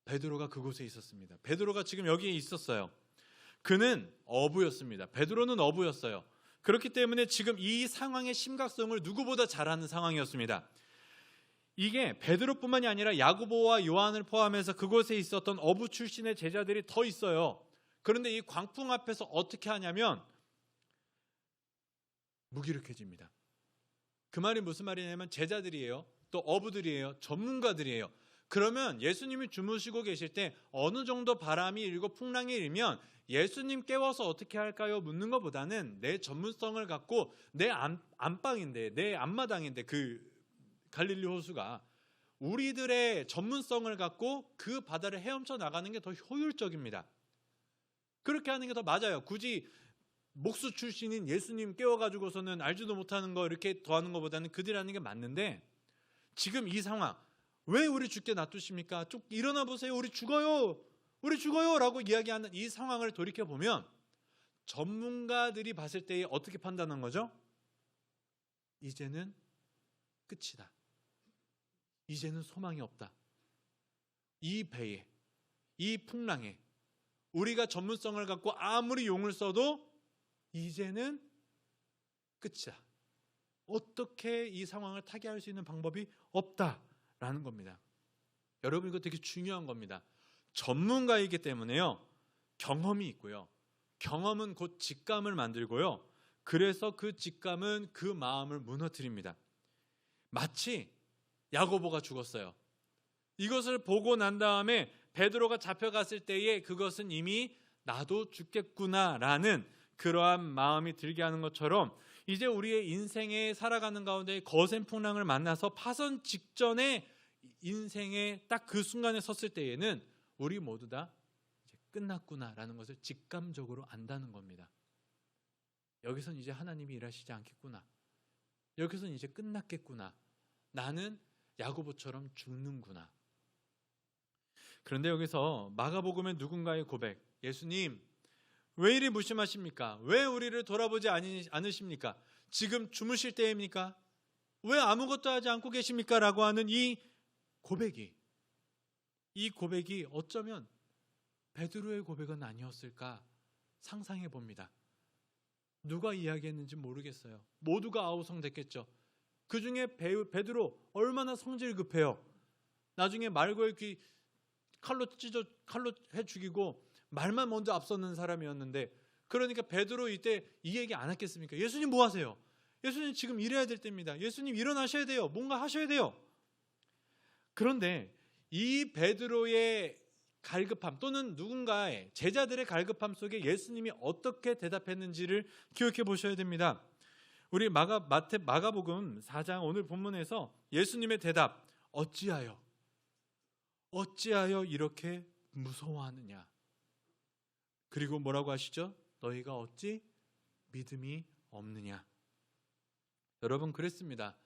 베드로가 그곳에 있었습니다. 베드로가 지금 여기에 있었어요. 그는 어부였습니다. 베드로는 어부였어요. 그렇기 때문에 지금 이 상황의 심각성을 누구보다 잘 아는 상황이었습니다. 이게 베드로뿐만이 아니라 야고보와 요한을 포함해서 그곳에 있었던 어부 출신의 제자들이 더 있어요. 그런데 이 광풍 앞에서 어떻게 하냐면 무기력해집니다. 그 말이 무슨 말이냐면 제자들이에요. 또 어부들이에요. 전문가들이에요. 그러면 예수님이 주무시고 계실 때 어느 정도 바람이 일고 풍랑이 일면 예수님 깨워서 어떻게 할까요? 묻는 것보다는 내 전문성을 갖고 내 안방인데, 내 앞마당인데 그 갈릴리 호수가 우리들의 전문성을 갖고 그 바다를 헤엄쳐 나가는 게 더 효율적입니다. 그렇게 하는 게 더 맞아요. 굳이 목수 출신인 예수님 깨워가지고서는 알지도 못하는 거 이렇게 더하는 것보다는 그들이 하는 게 맞는데, 지금 이 상황, 왜 우리 죽게 놔두십니까? 쭉 일어나 보세요. 우리 죽어요. 우리 죽어요. 라고 이야기하는 이 상황을 돌이켜보면 전문가들이 봤을 때에 어떻게 판단한 거죠? 이제는 끝이다. 이제는 소망이 없다. 이 배에, 이 풍랑에 우리가 전문성을 갖고 아무리 용을 써도 이제는 끝이다. 어떻게 이 상황을 타개할 수 있는 방법이 없다라는 겁니다. 여러분, 이거 되게 중요한 겁니다. 전문가이기 때문에요, 경험이 있고요. 경험은 곧 직감을 만들고요. 그래서 그 직감은 그 마음을 무너뜨립니다. 마치 야고보가 죽었어요. 이것을 보고 난 다음에 베드로가 잡혀갔을 때에 그것은 이미 나도 죽겠구나라는 그러한 마음이 들게 하는 것처럼, 이제 우리의 인생에 살아가는 가운데 거센 풍랑을 만나서 파선 직전에 인생의 딱 그 순간에 섰을 때에는 우리 모두 다 이제 끝났구나라는 것을 직감적으로 안다는 겁니다. 여기선 이제 하나님이 일하시지 않겠구나. 여기선 이제 끝났겠구나. 나는 야고보처럼 죽는구나. 그런데 여기서 마가복음의 누군가의 고백, 예수님 왜 이리 무심하십니까? 왜 우리를 돌아보지 않으십니까? 지금 주무실 때입니까? 왜 아무것도 하지 않고 계십니까? 라고 하는 이 고백이 어쩌면 베드로의 고백은 아니었을까 상상해 봅니다. 누가 이야기했는지 모르겠어요. 모두가 아우성됐겠죠. 그 중에 베드로 얼마나 성질 급해요. 나중에 말고의 귀 칼로 해 죽이고 말만 먼저 앞섰는 사람이었는데, 그러니까 베드로 이때 이 얘기 안 했겠습니까? 예수님 뭐 하세요? 예수님 지금 일해야 될 때입니다. 예수님 일어나셔야 돼요. 뭔가 하셔야 돼요. 그런데 이 베드로의 갈급함 또는 누군가의 제자들의 갈급함 속에 예수님이 어떻게 대답했는지를 기억해 보셔야 됩니다. 우리 마가복음 4장 오늘 본문에서 예수님의 대답, 어찌하여 이렇게 무서워하느냐. 그리고 뭐라고 하시죠? 너희가 어찌 믿음이 없느냐. 여러분, 그랬습니다.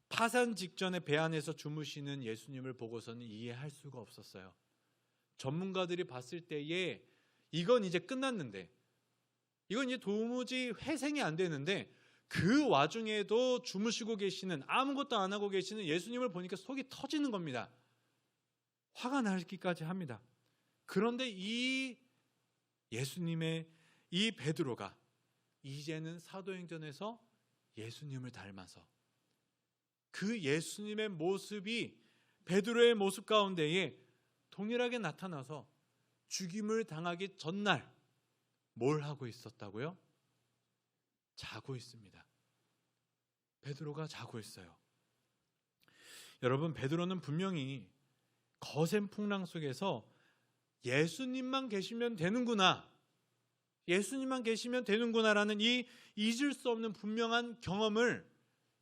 파산 직전에 배 안에서 주무시는 예수님을 보고서는 이해할 수가 없었어요. 전문가들이 봤을 때에 이건 이제 끝났는데, 이건 이제 도무지 회생이 안 되는데, 그 와중에도 주무시고 계시는, 아무것도 안 하고 계시는 예수님을 보니까 속이 터지는 겁니다. 화가 나기까지 합니다. 그런데 이 예수님의 이 베드로가 이제는 사도행전에서 예수님을 닮아서 그 예수님의 모습이 베드로의 모습 가운데에 동일하게 나타나서 죽임을 당하기 전날 뭘 하고 있었다고요? 자고 있습니다. 베드로가 자고 있어요. 여러분, 베드로는 분명히 거센 풍랑 속에서 예수님만 계시면 되는구나, 예수님만 계시면 되는구나라는 이 잊을 수 없는 분명한 경험을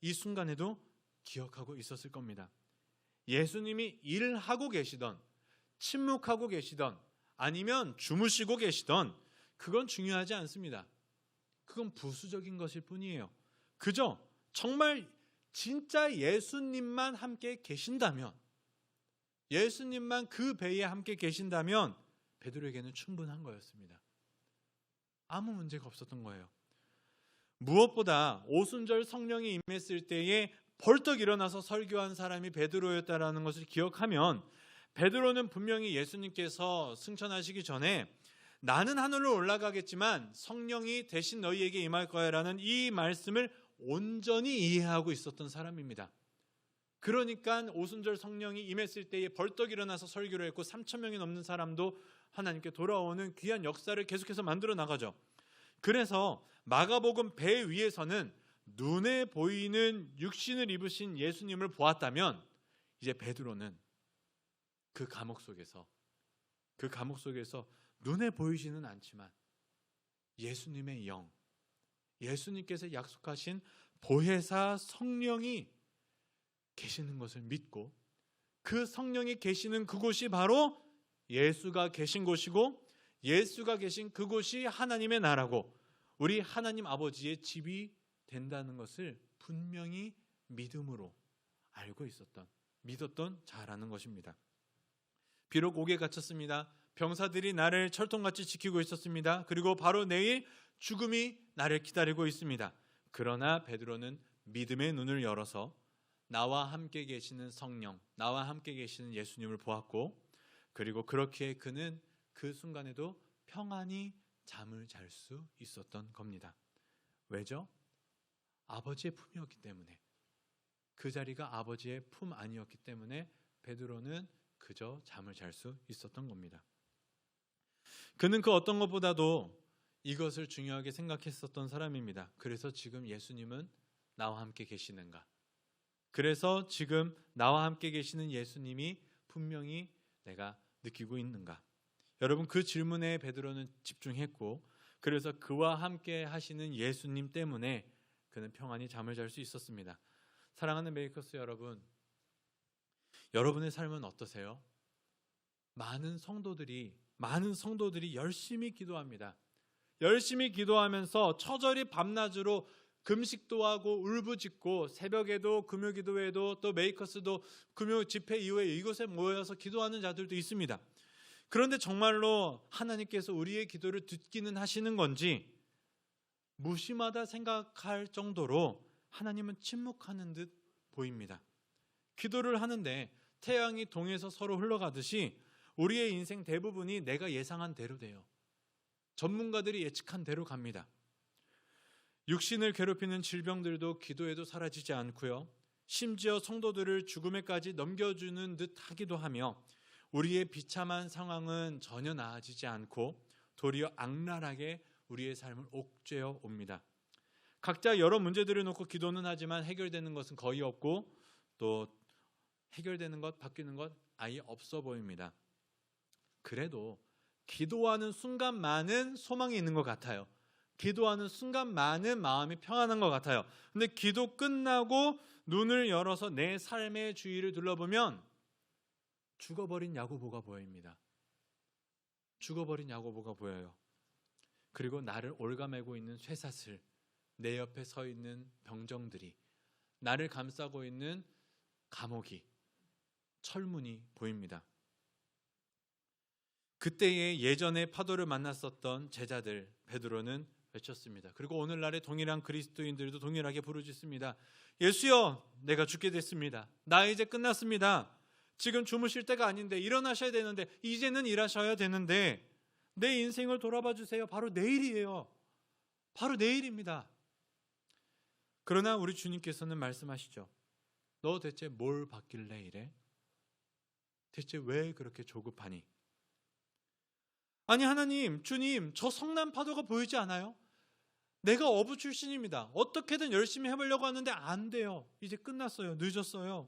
이 순간에도 기억하고 있었을 겁니다. 예수님이 일하고 계시던, 침묵하고 계시던, 아니면 주무시고 계시던, 그건 중요하지 않습니다. 그건 부수적인 것일 뿐이에요. 그저 정말 진짜 예수님만 함께 계신다면, 예수님만 그 배에 함께 계신다면 베드로에게는 충분한 거였습니다. 아무 문제가 없었던 거예요. 무엇보다 오순절 성령이 임했을 때에 벌떡 일어나서 설교한 사람이 베드로였다라는 것을 기억하면, 베드로는 분명히 예수님께서 승천하시기 전에 나는 하늘로 올라가겠지만 성령이 대신 너희에게 임할 거야 라는 이 말씀을 온전히 이해하고 있었던 사람입니다. 그러니까 오순절 성령이 임했을 때에 벌떡 일어나서 설교를 했고 3,000명이 넘는 사람도 하나님께 돌아오는 귀한 역사를 계속해서 만들어 나가죠. 그래서 마가복음 배 위에서는 눈에 보이는 육신을 입으신 예수님을 보았다면, 이제 베드로는 그 감옥 속에서 눈에 보이지는 않지만 예수님의 영, 예수님께서 약속하신 보혜사 성령이 계시는 것을 믿고, 그 성령이 계시는 그곳이 바로 예수가 계신 곳이고, 예수가 계신 그곳이 하나님의 나라고 우리 하나님 아버지의 집이 된다는 것을 분명히 믿음으로 알고 있었던, 믿었던 자라는 것입니다. 비록 옥에 갇혔습니다. 병사들이 나를 철통같이 지키고 있었습니다. 그리고 바로 내일 죽음이 나를 기다리고 있습니다. 그러나 베드로는 믿음의 눈을 열어서 나와 함께 계시는 성령, 나와 함께 계시는 예수님을 보았고, 그리고 그렇게 그는 그 순간에도 평안히 잠을 잘 수 있었던 겁니다. 왜죠? 아버지의 품이었기 때문에, 그 자리가 아버지의 품 아니었기 때문에 베드로는 그저 잠을 잘 수 있었던 겁니다. 그는 그 어떤 것보다도 이것을 중요하게 생각했었던 사람입니다. 그래서 지금 예수님은 나와 함께 계시는가? 그래서 지금 나와 함께 계시는 예수님이 분명히 내가 느끼고 있는가? 여러분, 그 질문에 베드로는 집중했고, 그래서 그와 함께 하시는 예수님 때문에 그는 평안히 잠을 잘 수 있었습니다. 사랑하는 메이커스 여러분, 여러분의 삶은 어떠세요? 많은 성도들이 열심히 기도합니다. 열심히 기도하면서 처절히 밤낮으로 금식도 하고 울부짖고, 새벽에도 금요기도회도 또 메이커스도 금요 집회 이후에 이곳에 모여서 기도하는 자들도 있습니다. 그런데 정말로 하나님께서 우리의 기도를 듣기는 하시는 건지 무심하다 생각할 정도로 하나님은 침묵하는 듯 보입니다. 기도를 하는데 태양이 동에서 서로 흘러가듯이 우리의 인생 대부분이 내가 예상한 대로 돼요. 전문가들이 예측한 대로 갑니다. 육신을 괴롭히는 질병들도 기도에도 사라지지 않고요. 심지어 성도들을 죽음에까지 넘겨주는 듯 하기도 하며, 우리의 비참한 상황은 전혀 나아지지 않고 도리어 악랄하게 우리의 삶을 옥죄어 옵니다. 각자 여러 문제들을 놓고 기도는 하지만 해결되는 것은 거의 없고, 또 해결되는 것, 바뀌는 것 아예 없어 보입니다. 그래도 기도하는 순간만은 소망이 있는 것 같아요. 기도하는 순간만은 마음이 평안한 것 같아요. 근데 기도 끝나고 눈을 열어서 내 삶의 주위를 둘러보면 죽어버린 야고보가 보입니다. 죽어버린 야고보가 보여요. 그리고 나를 올가매고 있는 쇠사슬, 내 옆에 서 있는 병정들이, 나를 감싸고 있는 감옥이, 철문이 보입니다. 그때에 예전에 파도를 만났었던 제자들, 베드로는 외쳤습니다. 그리고 오늘날의 동일한 그리스도인들도 동일하게 부르짖습니다. 예수여, 내가 죽게 됐습니다. 나 이제 끝났습니다. 지금 주무실 때가 아닌데, 일어나셔야 되는데, 이제는 일하셔야 되는데 내 인생을 돌아봐 주세요. 바로 내일이에요. 바로 내일입니다. 그러나 우리 주님께서는 말씀하시죠. 너 대체 뭘 받길래 이래? 대체 왜 그렇게 조급하니? 아니 하나님, 주님, 저 성난 파도가 보이지 않아요? 내가 어부 출신입니다. 어떻게든 열심히 해보려고 하는데 안 돼요. 이제 끝났어요. 늦었어요.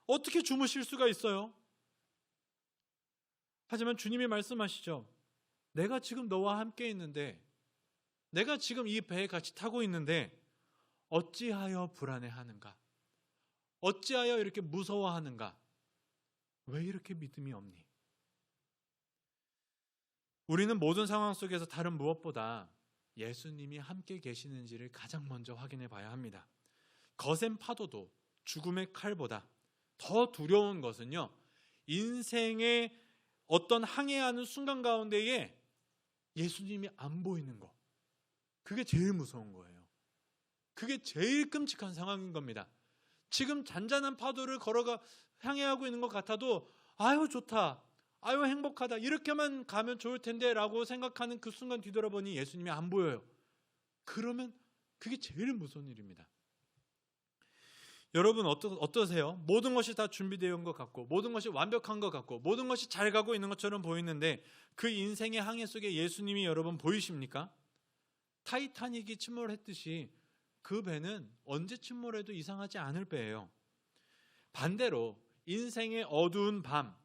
어떻게 주무실 수가 있어요? 하지만 주님이 말씀하시죠. 내가 지금 너와 함께 있는데, 내가 지금 이 배에 같이 타고 있는데 어찌하여 불안해하는가? 어찌하여 이렇게 무서워하는가? 왜 이렇게 믿음이 없니? 우리는 모든 상황 속에서 다른 무엇보다 예수님이 함께 계시는지를 가장 먼저 확인해 봐야 합니다. 거센 파도도 죽음의 칼보다 더 두려운 것은요, 인생의 어떤 항해하는 순간 가운데에 예수님이 안 보이는 것, 그게 제일 무서운 거예요. 그게 제일 끔찍한 상황인 겁니다. 지금 잔잔한 파도를 걸어가 항해하고 있는 것 같아도 아유 좋다, 아유 행복하다, 이렇게만 가면 좋을 텐데 라고 생각하는 그 순간 뒤돌아보니 예수님이 안 보여요. 그러면 그게 제일 무서운 일입니다. 여러분 어떠세요? 모든 것이 다 준비되어 온 것 같고, 모든 것이 완벽한 것 같고, 모든 것이 잘 가고 있는 것처럼 보이는데 그 인생의 항해 속에 예수님이 여러분 보이십니까? 타이타닉이 침몰했듯이 그 배는 언제 침몰해도 이상하지 않을 배예요. 반대로 인생의 어두운 밤,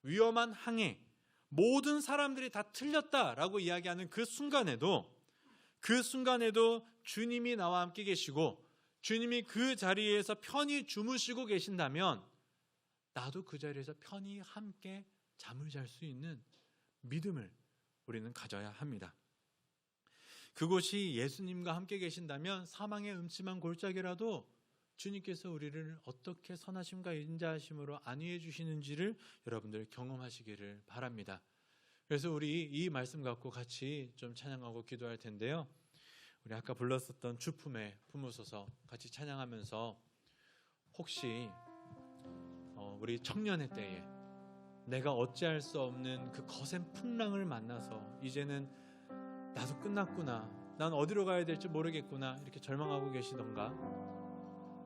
위험한 항해, 모든 사람들이 다 틀렸다라고 이야기하는 그 순간에도 주님이 나와 함께 계시고 주님이 그 자리에서 편히 주무시고 계신다면 나도 그 자리에서 편히 함께 잠을 잘 수 있는 믿음을 우리는 가져야 합니다. 그곳이 예수님과 함께 계신다면 사망의 음침한 골짜기라도 주님께서 우리를 어떻게 선하심과 인자하심으로 안위해 주시는지를 여러분들 경험하시기를 바랍니다. 그래서 우리 이 말씀 갖고 같이 좀 찬양하고 기도할 텐데요. 우리 아까 불렀었던 주 품에 품으소서 같이 찬양하면서 혹시 우리 청년의 때에 내가 어찌할 수 없는 그 거센 풍랑을 만나서 이제는 나도 끝났구나, 난 어디로 가야 될지 모르겠구나 이렇게 절망하고 계시던가,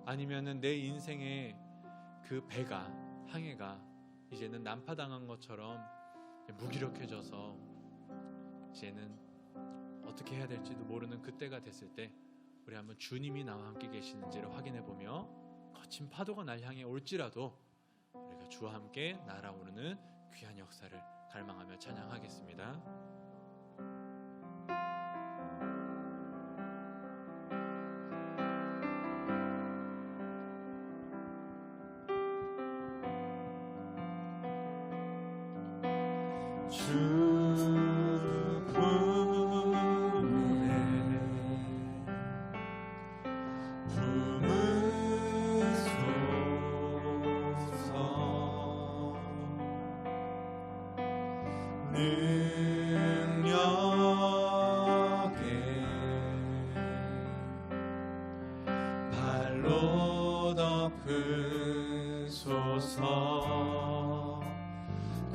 아니면은 내 인생의 그 배가, 항해가 이제는 난파당한 것처럼 무기력해져서 이제는 어떻게 해야 될지도 모르는 그때가 됐을 때 우리 한번 주님이 나와 함께 계시는지를 확인해 보며 거친 파도가 날 향해 올지라도 우리가 주와 함께 날아오르는 귀한 역사를 갈망하며 찬양하겠습니다.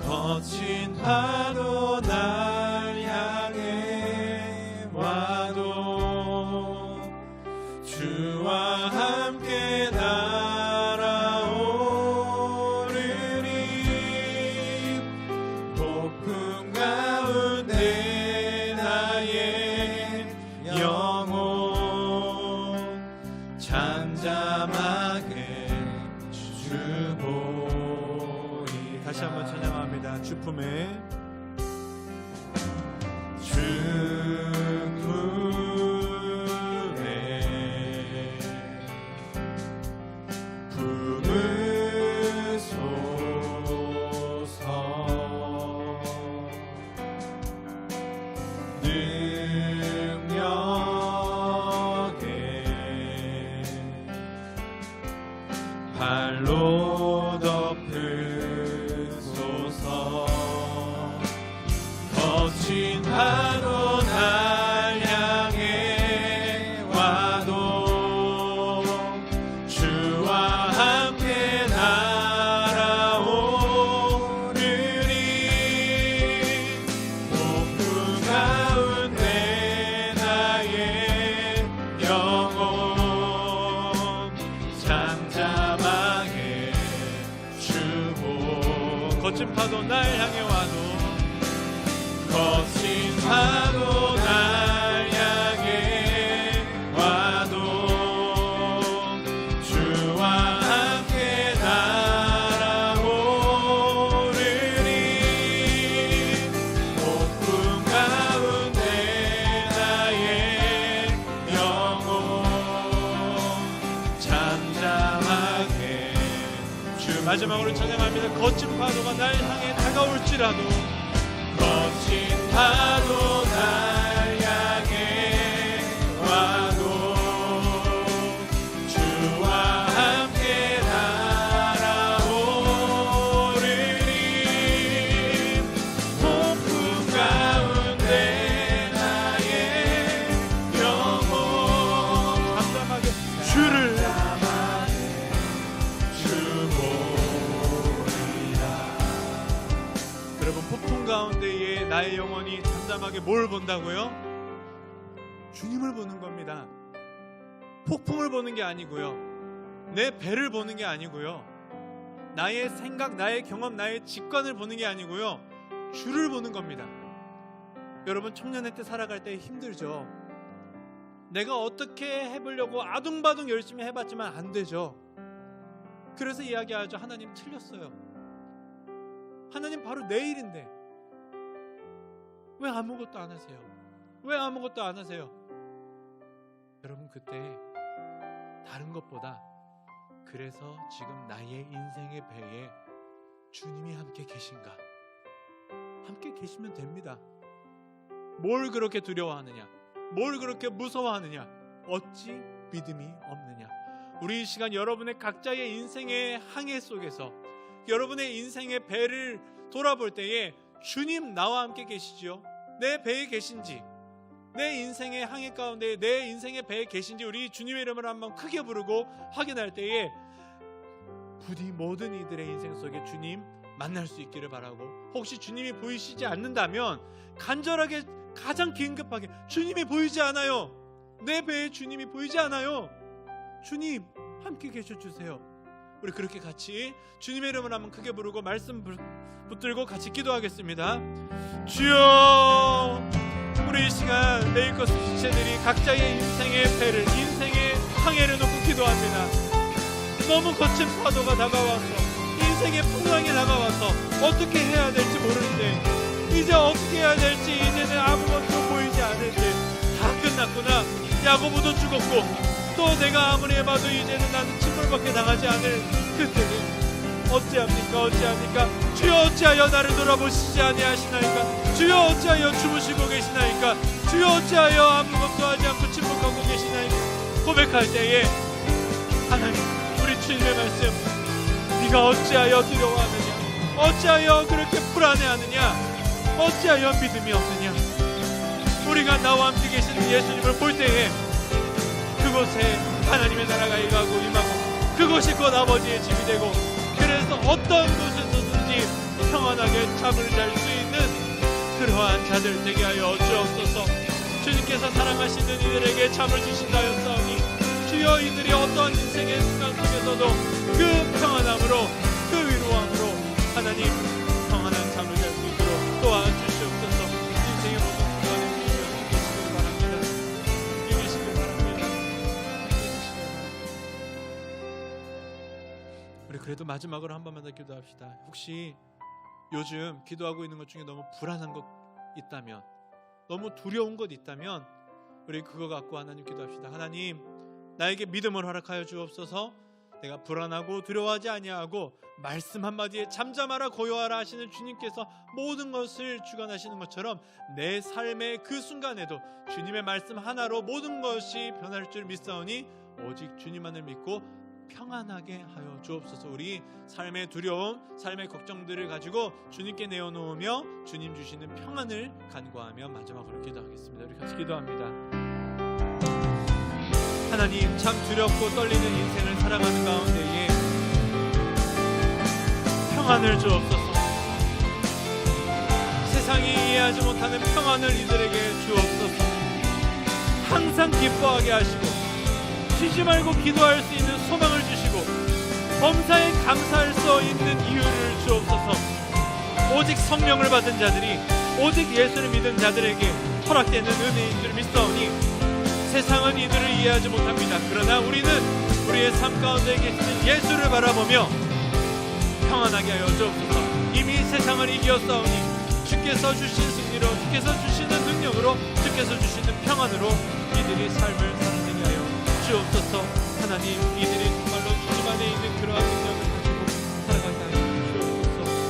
거친 파도 날 향해 와도 주와 함께 날아오르니 폭풍 가운데 나의 영혼 잠잠하게 주보리. 다시 한번 찬양합니다. 주 품에 발로 덮으소서. 거친 파도 날 향해 와도 거친 파도 날 향해 와도 주와 함께 날아오르니 폭풍 가운데 나의 영혼 잠잠하게 마지막으로 찬양합니다. 거친 파도가 날 향해 다가올지라도 거친 파도 날 향해 와도 주와 함께 날아오르니 폭풍 가운데 나의 영혼 잠잠하게 주를 여러분, 폭풍 가운데에 나의 영혼이 잠잠하게 뭘 본다고요? 주님을 보는 겁니다. 폭풍을 보는 게 아니고요, 내 배를 보는 게 아니고요, 나의 생각, 나의 경험, 나의 직관을 보는 게 아니고요, 주를 보는 겁니다. 여러분, 청년의 때 살아갈 때 힘들죠. 내가 어떻게 해보려고 아둥바둥 열심히 해봤지만 안 되죠. 그래서 이야기하죠. 하나님 틀렸어요. 하나님 바로 내일인데 왜 아무것도 안 하세요? 왜 아무것도 안 하세요? 여러분, 그때 다른 것보다 그래서 지금 나의 인생의 배에 주님이 함께 계신가? 함께 계시면 됩니다. 뭘 그렇게 두려워하느냐? 뭘 그렇게 무서워하느냐? 어찌 믿음이 없느냐? 우리 이 시간 여러분의 각자의 인생의 항해 속에서 여러분의 인생의 배를 돌아볼 때에 주님 나와 함께 계시지요? 내 배에 계신지, 내 인생의 항해 가운데 내 인생의 배에 계신지 우리 주님의 이름을 한번 크게 부르고 확인할 때에 부디 모든 이들의 인생 속에 주님 만날 수 있기를 바라고, 혹시 주님이 보이시지 않는다면 간절하게 가장 긴급하게 주님이 보이지 않아요, 내 배에 주님이 보이지 않아요, 주님 함께 계셔주세요. 우리 그렇게 같이 주님의 이름을 한번 크게 부르고 말씀 붙들고 같이 기도하겠습니다. 주여, 우리 이 시간 내일 것을 지체들이 각자의 인생의 배를, 인생의 항해를 놓고 기도합니다. 너무 거친 파도가 다가와서, 인생의 풍랑이 다가와서 어떻게 해야 될지 모르는데, 이제 어떻게 해야 될지 이제는 아무것도 보이지 않을 때 다 끝났구나, 야고보도 죽었고 또 내가 아무리 해봐도 이제는 나는 침몰밖에 당하지 않을 그때는 어찌합니까? 주여 어찌하여 나를 돌아보시지 아니하시나이까? 주여 어찌하여 주무시고 계시나이까? 주여 어찌하여 아무것도 하지 않고 침묵하고 계시나이까? 고백할 때에 하나님, 우리 주님의 말씀, 네가 어찌하여 두려워하느냐? 어찌하여 그렇게 불안해하느냐? 어찌하여 믿음이 없느냐? 우리가 나와 함께 계시는 예수님을 볼 때에 그곳에 하나님의 나라가 임하고 그것이 곧 아버지의 집이 되고, 그래서 어떤 곳에서든지 평안하게 잠을 잘 수 있는 그러한 자들 되게 하여 주옵소서. 주님께서 사랑하시는 이들에게 잠을 주신다 하였사오니 주여, 이들이 어떠한 인생의 순간 속에서도 그 평안함으로, 그 위로함으로 하나님 평안한 잠을 잘 수 있도록 도와주시옵소서. 인생의 모든 순간에 주여 계시길 바랍니다. 계시길 바랍니다. 우리 그래도 마지막으로 한 번만 더 기도합시다. 혹시 요즘 기도하고 있는 것 중에 너무 불안한 것 있다면, 너무 두려운 것 있다면 우리 그거 갖고 하나님 기도합시다. 하나님, 나에게 믿음을 허락하여 주옵소서. 내가 불안하고 두려워하지 아니하고 말씀 한마디에 잠잠하라 고요하라 하시는 주님께서 모든 것을 주관하시는 것처럼 내 삶의 그 순간에도 주님의 말씀 하나로 모든 것이 변할 줄 믿사오니 오직 주님만을 믿고 평안하게 하여 주옵소서. 우리 삶의 두려움, 삶의 걱정들을 가지고 주님께 내어놓으며 주님 주시는 평안을 간구하며 마지막으로 기도하겠습니다. 우리 같이 기도합니다. 하나님, 참 두렵고 떨리는 인생을 살아가는 가운데에 평안을 주옵소서. 세상이 이해하지 못하는 평안을 이들에게 주옵소서. 항상 기뻐하게 하시고 쉬지 말고 기도할 수 있는 소망을 주시고 범사에 감사할 수 있는 이유를 주옵소서. 오직 성령을 받은 자들이, 오직 예수를 믿은 자들에게 허락되는 은혜인 줄 믿사오니 세상은 이들을 이해하지 못합니다. 그러나 우리는 우리의 삶 가운데 계시는 예수를 바라보며 평안하게 하여 주옵소서. 이미 세상을 이기었사오니 주께서 주신 승리로, 주께서 주시는 능력으로, 주께서 주시는 평안으로 이들이 삶을 살아내게 하여 주옵소서. 하나님, 이들이 정말로 주님 안에 있는 그러한 능력을 가지고 살아가게 하여 주옵소서.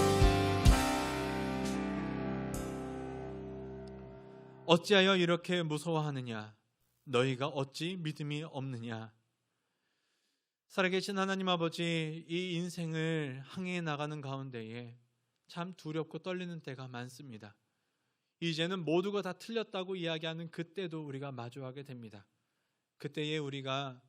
어찌하여 이렇게 무서워하느냐? 너희가 어찌 믿음이 없느냐? 살아계신 하나님 아버지, 이 인생을 항해해 나가는 가운데에 참 두렵고 떨리는 때가 많습니다. 이제는 모두가 다 틀렸다고 이야기하는 그때도 우리가 마주하게 됩니다. 그때에 우리가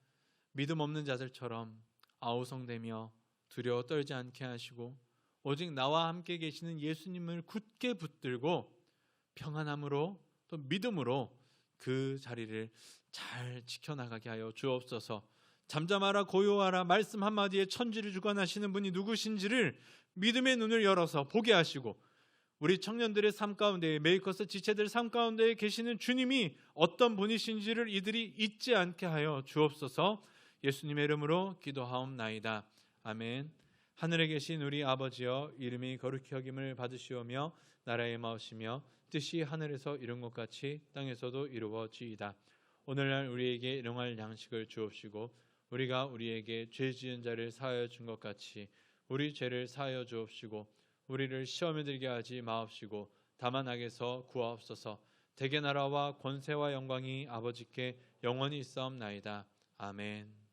믿음 없는 자들처럼 아우성대며 두려워 떨지 않게 하시고 오직 나와 함께 계시는 예수님을 굳게 붙들고 평안함으로 또 믿음으로 그 자리를 잘 지켜나가게 하여 주옵소서. 잠잠하라 고요하라 말씀 한마디에 천지를 주관하시는 분이 누구신지를 믿음의 눈을 열어서 보게 하시고 우리 청년들의 삶 가운데, 메이커스 지체들 삶 가운데 계시는 주님이 어떤 분이신지를 이들이 잊지 않게 하여 주옵소서. 예수님의 이름으로 기도하옵나이다. 아멘. 하늘에 계신 우리 아버지여, 이름이 거룩히 여김을 받으시오며 나라의 마으시며 뜻이 하늘에서 이룬 것 같이 땅에서도 이루어지이다. 오늘날 우리에게 일용할 양식을 주옵시고 우리가 우리에게 죄 지은 자를 사하여 준 것 같이 우리 죄를 사하여 주옵시고 우리를 시험에 들게 하지 마옵시고 다만 악에서 구하옵소서. 대개 나라와 권세와 영광이 아버지께 영원히 있사옵나이다. 아멘.